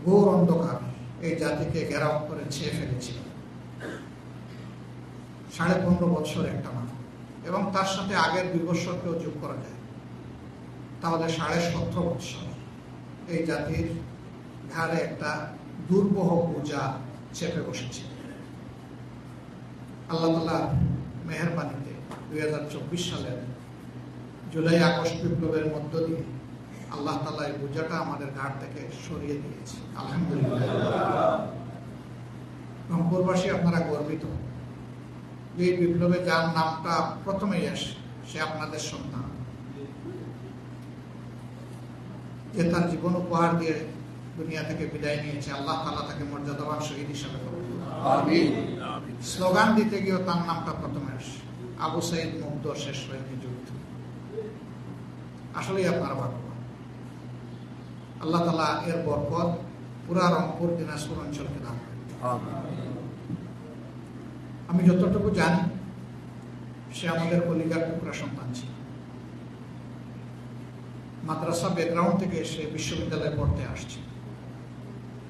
ঘোর অন্ধকার এই জাতিকে ঘেরাও করে ছেয়ে ফেলেছিল 15.5 বছর একটা মাত্র, এবং তার সাথে আগের 2 বছরকেও যোগ করা যায়, তাহলে 17.5 বছর এই জাতির ঘাড়ে একটা দুর্বহ বোঝা চেপে বসেছে। আল্লাহ তাআলার মেহেরবানিতে 2024 সালের জুলাই আগস্ট বিপ্লবের মধ্য দিয়ে আল্লাহ তাআলা এই বোঝাটা আমাদের ঘাড় থেকে সরিয়ে দিয়েছে, আলহামদুলিল্লাহ। রংপুরবাসী আপনারা গর্বিত যে এই বিপ্লবে যার নামটা প্রথমেই আসে সে আপনাদের সন্তান, যে তার জীবন উপহার দিয়ে দুনিয়া থেকে বিদায় নিয়েছে। আল্লাহ তাআলা তাকে মর্যাদাবান শহীদ হিসাবে কবুল করুন। আমিন। স্লোগান দিতে গিয়েও তার নামটা প্রথমে আসে, আবু সাইদ মুগ্ধ শেষ হয়নি যুদ্ধ। আসলেই আপনারা ভাগ্যবান। আল্লাহ তাআলা এর বরকত পুরা রংপুর দিনাজপুর অঞ্চলকে দান করেন। আমি যতটুকু জানি সে আমাদের কলিজার টুকরা সন্তান ছিল। মাদ্রাসা ব্যাকগ্রাউন্ড থেকে এসে বিশ্ববিদ্যালয়ে পড়তে আসছে,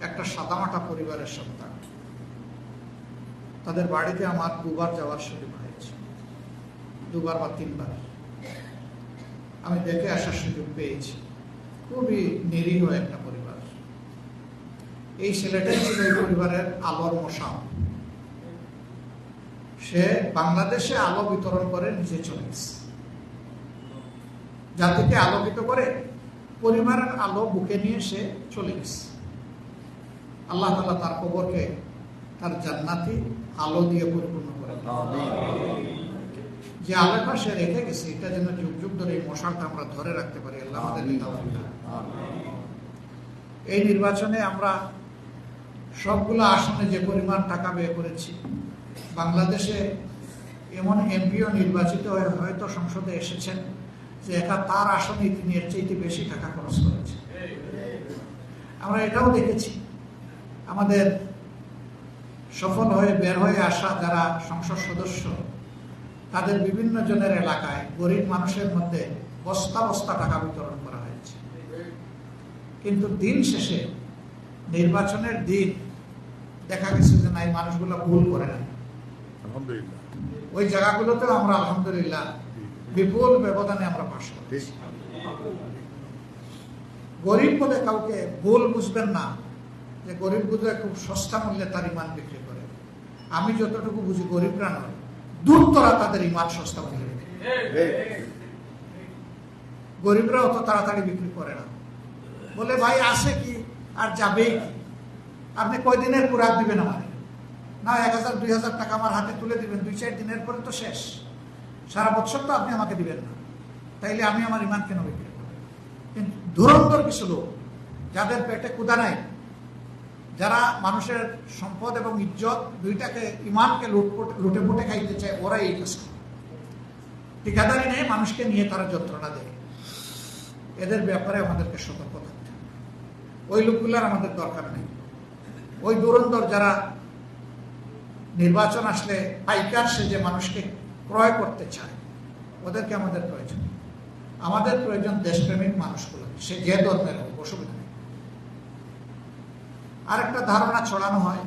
একটা সাদামাটা পরিবারের সন্তান। তাদের বাড়িতে আমার 2 বার যাওয়ার সুযোগ হয়েছে, 2 বার বা 3 বার আমি দেখে আসার সুযোগ পেয়েছি। খুবই নিরীহ একটা পরিবার। এই ছেলেটাই ছিল এই পরিবারের আলোর মশা। সে বাংলাদেশে আলো বিতরণ করে নিজে চলে গেছে, জাতিকে আলোকিত করে পরিবারের আলো বুকে নিয়ে সে চলে গেছে। আল্লাহ তাআলা তার কবরকে তার জান্নাতি আলো দিয়ে পরিপূর্ণ করে। যে আলোটা সে রেখে গেছে এটা যেন যুগ যুগ ধরে এই মশালটা আমরা ধরে রাখতে পারি। আল্লাহ আমাদের এই নির্বাচনে আমরা সবগুলো আসনে যে পরিমাণ টাকা ব্যয় করেছি, বাংলাদেশে এমন এমপিও নির্বাচিত হয়ে হয়তো সংসদে এসেছেন যে একা তার আসনে তিনি এর চাইতে বেশি টাকা খরচ করেছেন। আমরা এটাও দেখেছি আমাদের সফল হয়ে বের হয়ে আসা যারা সংসদ সদস্য, তাদের বিভিন্ন জনের এলাকায় গরিব মানুষের মধ্যে বস্তা বস্তা টাকা বিতরণ করা হয়েছে। কিন্তু দিন শেষে নির্বাচনের দিন দেখা গেছে যে না, এই মানুষগুলো ভুল করে না। ওই জায়গাগুলোতেও আমরা আলহামদুলিল্লাহ বিপুল ব্যবধানে আমরা পাশ করেছি। গরিব বলে কাউকে ভুল বুঝবেন না যে গরিব বুঝে খুব সস্তা মূল্যে তার ইমান বিক্রি করে। আমি যতটুকু বুঝি গরিবরা নয়, দূরতরা তাদের ইমান সস্তা মূল্যে বিক্রি করে। গরিবরা অত তাড়াতাড়ি বিক্রি করে না, বলে ভাই আসে কি আর যাবেই কি, আপনি কয়দিনের পুরাক দিবেন আমাদের, না 1000 2000 টাকা আমার হাতে তুলে দিবেন, 2-4 দিনের পরে তো শেষ, সারা বছর তো আপনি আমাকে দিবেন না, তাইলে আমি আমার ইমান কেন বিক্রি করব? কিন্তু ধুরন্ধর কিছু লোক যাদের পেটে ক্ষুধা নাই, যারা মানুষের সম্পদ এবং ইজ্জত দুইটাকে, ইমানকে লুটে পুটে খাইতে চায়, ওরা এই কাজ করে। ঠিকাদারি নেই, মানুষকে নিয়ে তারা যন্ত্রণা দেয়। এদের ব্যাপারে আমাদেরকে সতর্ক থাকতে হবে। ওই লোকগুলার আমাদের দরকার নেই। ওই ধুরন্ধর যারা নির্বাচন আসলে পাইকার সেজে মানুষকে ক্রয় করতে চায়, ওদেরকে আমাদের প্রয়োজন। আমাদের প্রয়োজন দেশপ্রেমিক মানুষগুলো, সে যে ধর্মের হোক, অসুবিধা নেই। আর একটা ধারণা ছড়ানো হয়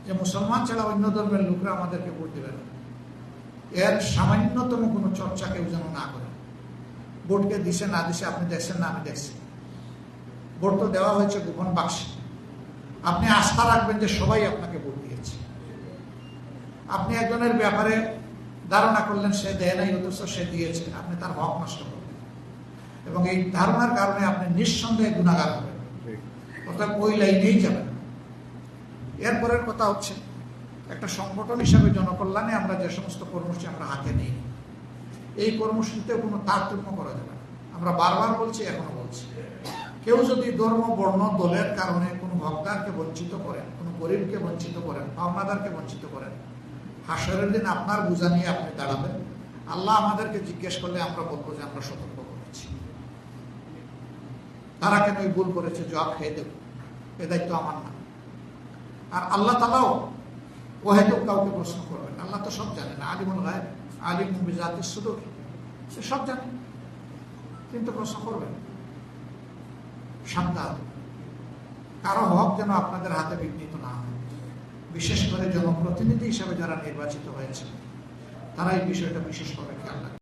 যে মুসলমান ছাড়া অন্য ধর্মের লোকরা আমাদেরকে ভোট দিবে না। এর সামান্যতম কোনো চর্চা কেউ যেন না করে। ভোটকে দিছে না দিছে আপনি দেখছেন না, আমি দেখছি। ভোট তো দেওয়া হয়েছে গোপন বাক্সে। আপনি আস্থা রাখবেন যে সবাই আপনাকে ভোট দিয়েছে। আপনি একজনের ব্যাপারে ধারণা করলেন সে দেয় নাই, অথচ সে দিয়েছে, আপনি তার হক নষ্ট করবেন, এবং এই ধারণার কারণে আপনি নিঃসন্দেহে গুনাহগার হবেন। অর্থাৎ ওই লাইনেই যাবেন। এরপরের কথা হচ্ছে, একটা সংগঠন হিসাবে জনকল্যাণে আমরা যে সমস্ত কর্মসূচি আমরা হাতে নিই, এই কর্মসূচিতে কোনো তারতম্য করা যাবে না। আমরা বারবার বলছি, এখনো বলছি, কেউ যদি ধর্ম, বর্ণ, দলের কারণে কোনো হকদারকে বঞ্চিত করেন, কোনো গরিবকে বঞ্চিত করেন, পাওনাদারকে বঞ্চিত করেন, হাসরের দিন আপনার বোঝা নিয়ে আপনি দাঁড়াবেন। আল্লাহ আমাদেরকে জিজ্ঞেস করলে আমরা বলবো যে আমরা সতর্ক করেছি। তারা কেন এই ভুল করেছে, জবাব খেয়ে দেব, এ দায়িত্ব আমার না। আর আল্লাহ তাআলাও ওহেতুক কাউকে প্রশ্ন করবেন। আল্লাহ তো সব জানেন, আলিমুল গায়ব, আলিমুম বিযাতিস সুদূর, সে সব জানেন, কিন্তু প্রশ্ন করবেন। সাবধান, কারো হক যেন আপনাদের হাতে বিঘ্নিত না হয়। বিশেষ করে জনপ্রতিনিধি হিসাবে যারা নির্বাচিত হয়েছে তারা এই বিষয়টা বিশেষভাবে খেয়াল রাখবে।